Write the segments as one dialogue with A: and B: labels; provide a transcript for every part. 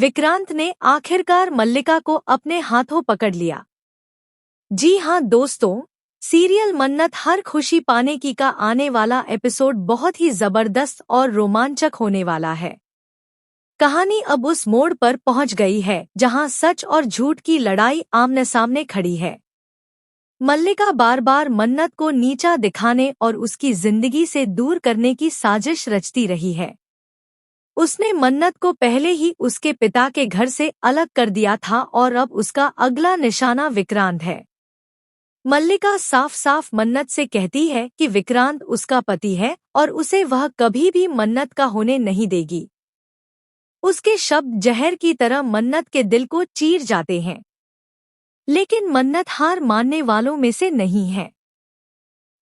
A: विक्रांत ने आखिरकार मल्लिका को अपने हाथों पकड़ लिया। जी हाँ दोस्तों, सीरियल मन्नत हर खुशी पाने की का आने वाला एपिसोड बहुत ही जबरदस्त और रोमांचक होने वाला है। कहानी अब उस मोड़ पर पहुंच गई है जहां सच और झूठ की लड़ाई आमने सामने खड़ी है। मल्लिका बार बार मन्नत को नीचा दिखाने और उसकी जिंदगी से दूर करने की साजिश रचती रही है। उसने मन्नत को पहले ही उसके पिता के घर से अलग कर दिया था और अब उसका अगला निशाना विक्रांत है। मल्लिका साफ साफ मन्नत से कहती है कि विक्रांत उसका पति है और उसे वह कभी भी मन्नत का होने नहीं देगी। उसके शब्द जहर की तरह मन्नत के दिल को चीर जाते हैं, लेकिन मन्नत हार मानने वालों में से नहीं है।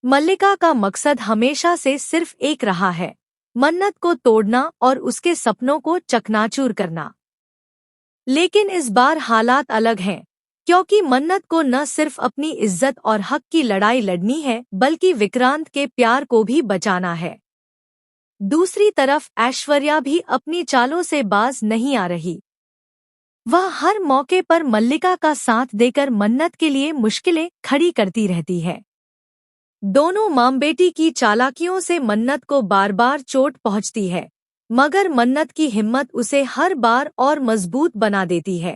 A: मल्लिका का मकसद हमेशा से सिर्फ एक रहा है, मन्नत को तोड़ना और उसके सपनों को चकनाचूर करना। लेकिन इस बार हालात अलग हैं, क्योंकि मन्नत को न सिर्फ अपनी इज्जत और हक की लड़ाई लड़नी है बल्कि विक्रांत के प्यार को भी बचाना है। दूसरी तरफ ऐश्वर्या भी अपनी चालों से बाज नहीं आ रही। वह हर मौके पर मल्लिका का साथ देकर मन्नत के लिए मुश्किलें खड़ी करती रहती है। दोनों मां बेटी की चालाकियों से मन्नत को बार बार चोट पहुंचती है, मगर मन्नत की हिम्मत उसे हर बार और मजबूत बना देती है।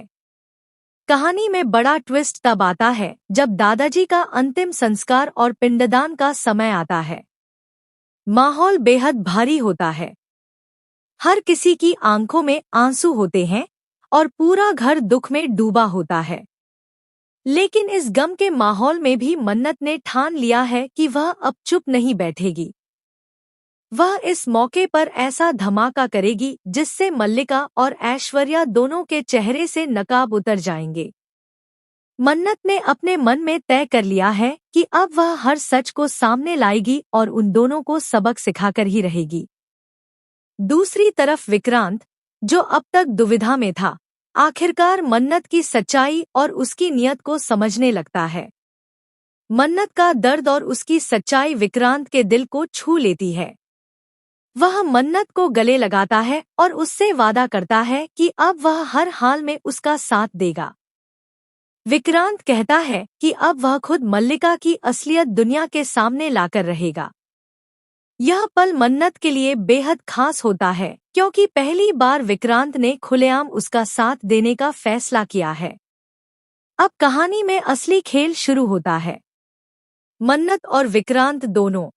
A: कहानी में बड़ा ट्विस्ट तब आता है जब दादाजी का अंतिम संस्कार और पिंडदान का समय आता है। माहौल बेहद भारी होता है। हर किसी की आंखों में आंसू होते हैं और पूरा घर दुख में डूबा होता है। लेकिन इस गम के माहौल में भी मन्नत ने ठान लिया है कि वह अब चुप नहीं बैठेगी। वह इस मौके पर ऐसा धमाका करेगी जिससे मल्लिका और ऐश्वर्या दोनों के चेहरे से नकाब उतर जाएंगे। मन्नत ने अपने मन में तय कर लिया है कि अब वह हर सच को सामने लाएगी और उन दोनों को सबक सिखाकर ही रहेगी। दूसरी तरफ विक्रांत, जो अब तक दुविधा में था, आखिरकार मन्नत की सच्चाई और उसकी नीयत को समझने लगता है। मन्नत का दर्द और उसकी सच्चाई विक्रांत के दिल को छू लेती है। वह मन्नत को गले लगाता है और उससे वादा करता है कि अब वह हर हाल में उसका साथ देगा। विक्रांत कहता है कि अब वह खुद मल्लिका की असलियत दुनिया के सामने लाकर रहेगा। यह पल मन्नत के लिए बेहद खास होता है, क्योंकि पहली बार विक्रांत ने खुलेआम उसका साथ देने का फैसला किया है। अब कहानी में असली खेल शुरू होता है। मन्नत और विक्रांत दोनों